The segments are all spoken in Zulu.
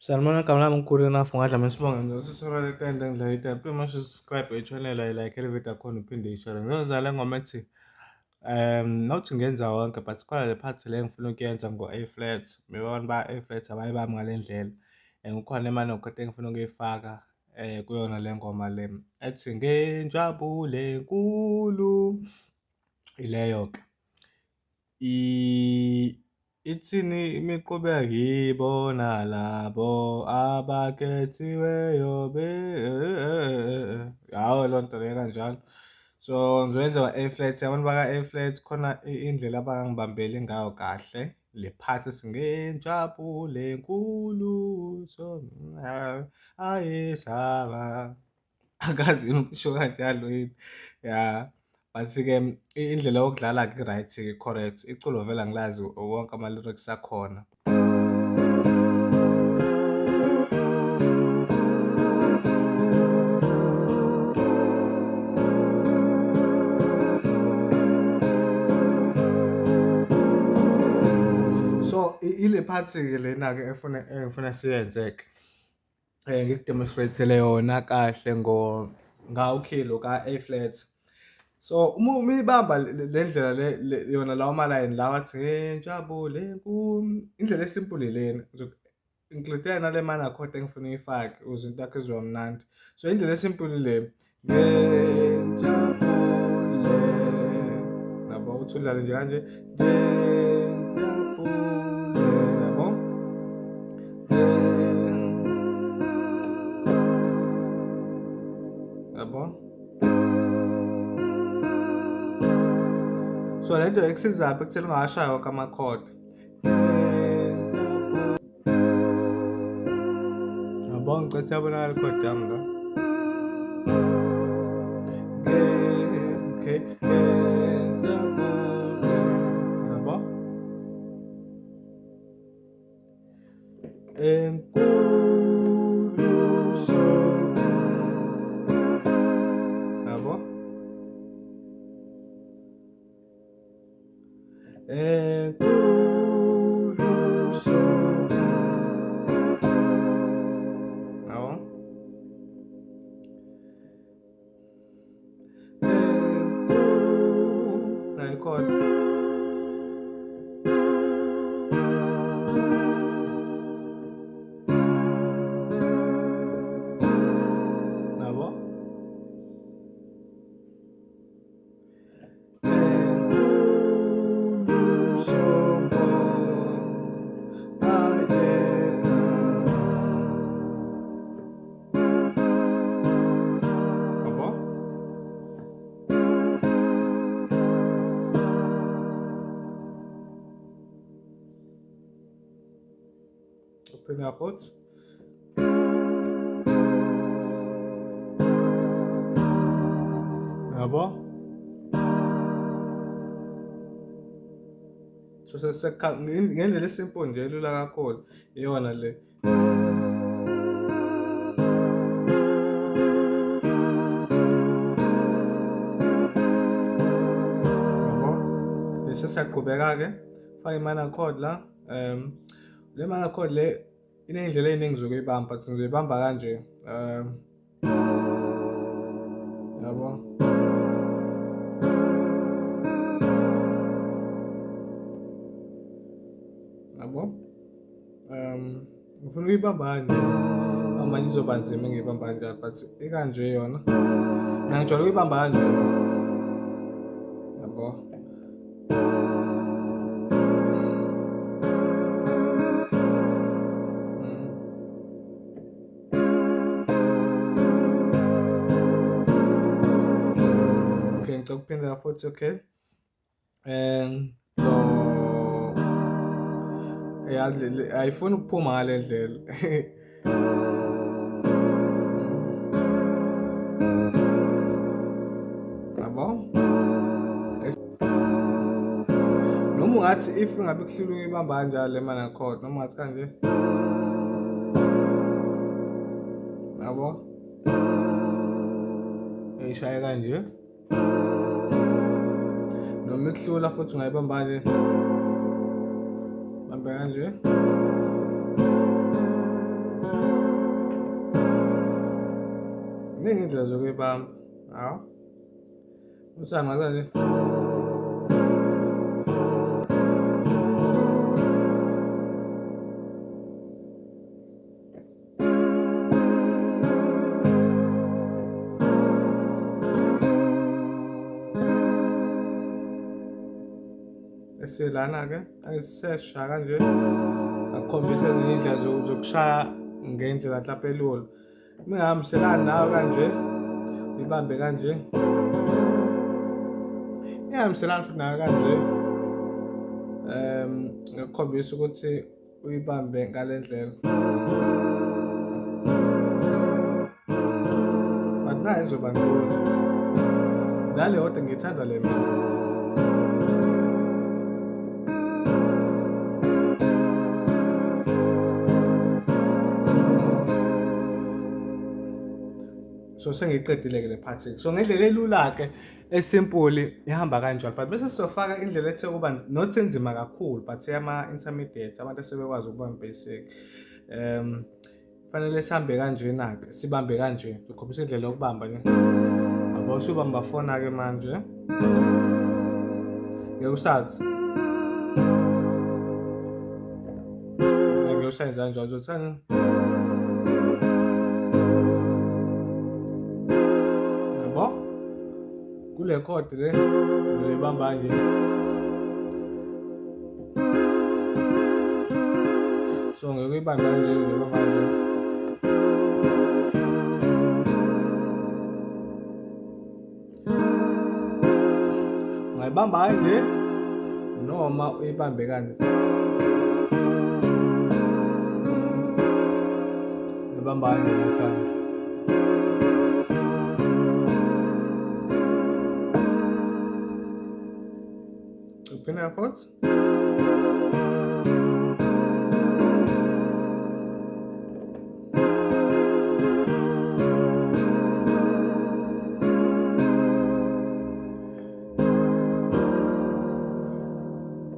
Salmon kamla mkhulu na funga dlame sibonga nje sithola le tende ngidla pretty much subscribe i-channel I like elevate akhona uphinde i-share ngiyozala le ngoma ethi not ngenza wonke but khona le part le engifuna ukuyenza ngo-Aflat bebona ba Aflat abayibami ngale ndlela and kukhona imali okade engifuna ukuyifaka kuyona le ngoma le ethi ngenjabule enkulu ileyo ke ithini imiqhubeko ngiyibona labo abakhethiweyo yawo leyo nto leyo kanjalo. So ngizoyenza ngo-A-flat, abantu baka-A-flat khona indlela abangangibambeli ngayo kahle le part ethi ngenjabule enkulu so ayesaba angazi yini ukusho kanjalo yini ya. But-ke indlela yokudlala-ke i-right-ke correct, iculo vele angilazi wonke ama-lyrics akhona. So ile part-ke lena-ke engifuna siyenze-ke ngikudemonstrate-ele yona kahle ngawo-Kilo ka-A-flat. So uma uyibamba le ndlela yona lawo malayini lawa athi ngenjabule enkulu, indlela esimpuli ilena ngicludeka nale mana accord engifuna uyifake ukuze into yakho izoba mnandi. So indlela esimpuli le ngenjabule, yabo uthi udlale nje kanje ngenjabule, yabo yabo. So le nto ekusizaphi ekutheni ungawashayi wonke ama-chord. Yabo ngicethe yabonakala i-chord yami la. Okay. Yabo. Enkulu sonke. Yabo. Enkulu sonke. Yabo. Na i-chord. Yabo. Enkulu sonke. Yabo. Open your chords. Yabo. So ngendlela esimple nje elula kakhulu iyona le. Yabo. Bese siyaqhubeka-ke faka i-minor chord la. Le minor chord le iney'ndlela ey'ningi zokuyibamba but ngizoyibamba kanje. Yabo. Yabo. Ngifuna ukuyibamba kanje manje izoba nzima ngiyibamba kanjalo but ikanje yona. Mina ngijwayele ukuyibamba kanje. Yabo. Okay, ngicela ukuphindela futhi okay. Lo ayifuni ukuphuma ngale ndlela. Yabo. Noma ungathi if ngabe kuhlula uyibamba kanjalo le minor chord noma ungathi kanje. Yabo. Eyishaye kanje. Noma ikuhlula futhi ungayibamba kanje. Bambe kanje. ziningi indlela zokuyibamba. Hawu. Uthanda kanje. Esilana-ke ayisesha kanje akukhombisa ezinye indlela zokushaya ngendlela mhlawumpe elula. Uma ingahambiselani nawe kanje uyibambe kanje, ingahambiselani futhi nawe kanje, ngakukhombisa ukuthi uyibambe ngale ndlela. But nayo izoba nkulu. Nale kodwa ngithanda le mina. So sengiqedile-ke le part. So ngendlela elula-ke esimple ihamba kanjalo, but bese sizofaka indlela ethe kuba not enzima kakhulu but ama-intermediate abantu asebekwazi ukubamba basic. Fanele sihambe kanjena-ke, sibambe kanje, ngikhombisa indlela yokubamba nje. Yabo usubamba fona-ke manje. Ngeke usathi. Ngeke usayenza kanjalo, uzothani? Kule khodi le uyibamba nje. So ngeke uyibambe kanje, uyibamba kanje. Ungayibamba kanje noma uyibambe kanje. Uyibamba kanje ngithanda. Upina futhi.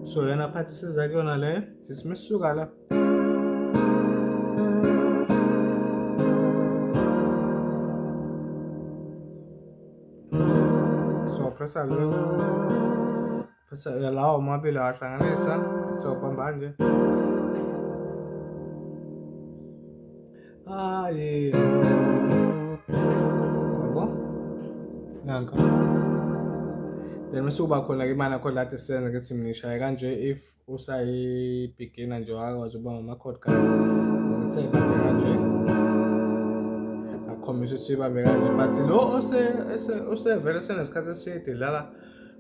So lena phathi siza kuyona le, sisimisuka la. So pressa lo. Pressa lawa amabili ahlanganisa, uzobamba nje. Yeah. Yabo? Nanka. Then masuba khona ke imana khona lathi senze ukuthi mina ngishaye kanje if usayi beginner nje wakwazi ukubamba ama chord kanje. Ngithe ibambe kanje. Akhombisa ukuthi ibambe kanje, but lo osevele senesikhathi eside idlala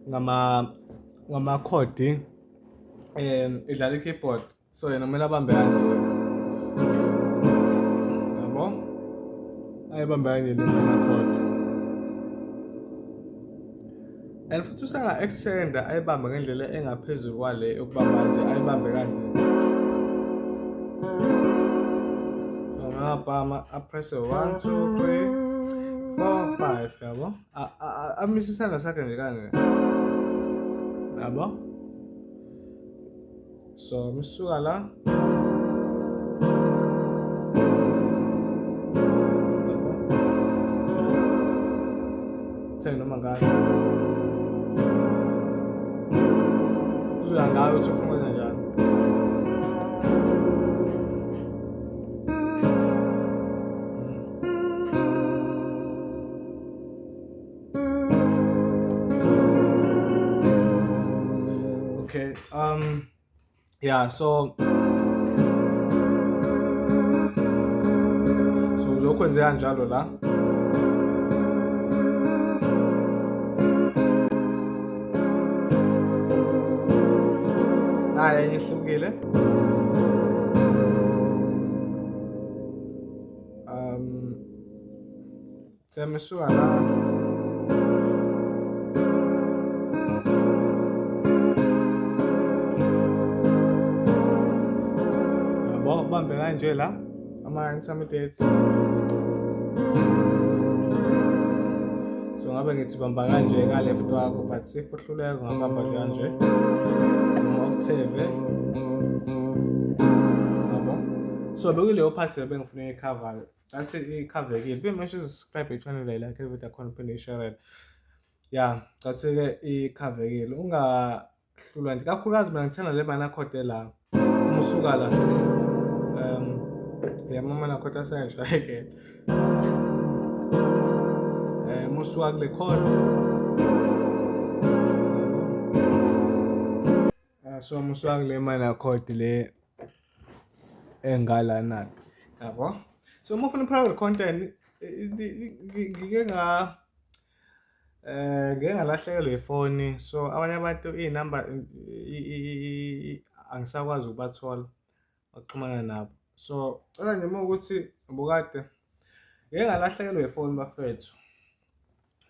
ngama chord idlala i-keyboard. So yena kumele abambe kanje. Yabo? Ayibambe kanje le chord. And futhi usanga extender ayibambe ngendlela engaphezulu kwale yokubamba nje, ayibambe kanje. So ngapha press 1 2 3 4 5 yabo. Amisa isandla sakhe nje kanje. Yabo? So misuka la. Tena noma ngani. Uzanga ukuthi ufuna kanjani. Okay, yeah, so uzokwenza kanjalo la. Naye ihlukile. Semisuka la. Yabo, bambe kanje la ama-intermediate. So ngabe ngithi bamba kanje ka left wakho, but if uhluleka ungabamba kanje. Octave. Yabo. So bekuleyo part le bengifuna icover athi ikhavekile pretty much uzisubscribe i-channel like everything akhona uphinde ishare ya cathi-ke ikhavekile ungahlulwa nje kakhulukazi mina ngithanda le mana khode la uma usuka la mana khode asengishayekela uma usuka kule khona so uma usuka kule mana khode le engalana yabo. So uma ufuna i-private content ngike ngalahlekelwa ifoni, so abanye abantu iy'namba angisakwazi ukubathola ukuxhumana nabo. So cela nje uma ukuthi ubukade ngike ngalahlekelwa ifoni bafethu,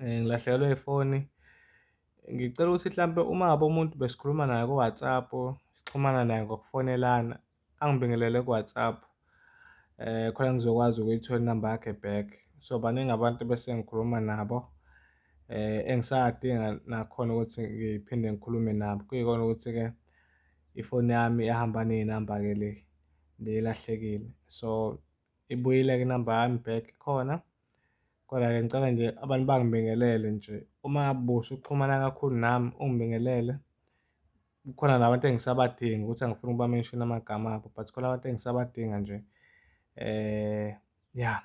ngilahlekelwe ifoni. Ngicela ukuthi mhlampe uma ngabe umuntu besikhuluma naye ku-WhatsApp, sixhumana naye ngokufonelana, angibingelele ku-WhatsApp khona ngizokwazi ukuyithola inamba yakhe back. So baningi abantu bese ngikhuluma nabo engisadinga nakhona ukuthi ngiphinde ngikhulume nabo, kuyikona ukuthi-ke ifoni yami yahamba ney'namba-ke le elahlekile. So ibuyile-ke inamba yami back khona, kodwa-ke ngicela nje abantu bangibingelele nje uma ngabe usuxhumana kakhulu nami ungibingelele. Kukhona nabantu engisabadinga ukuthi angifuni ukuba-mention amagama abo, but khona abantu engisabadinga nje ya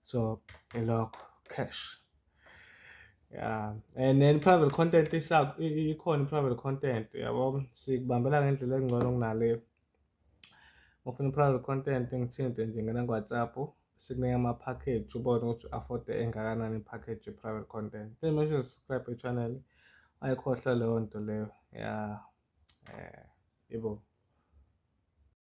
so ilokho cash. Ya and then private content ikhona i-private content yabo, sikubambela ngendlela engcono kunaleyo. Uma ufuna i-private content ngithinte nje ngena ku-WhatsApp sikunika ama-package ubone ukuthi u-afford-e engakanani i-package ye-private content. Pretty much uzisubscribe i-channel ayikhohlwa leyo nto leyo ya yebo.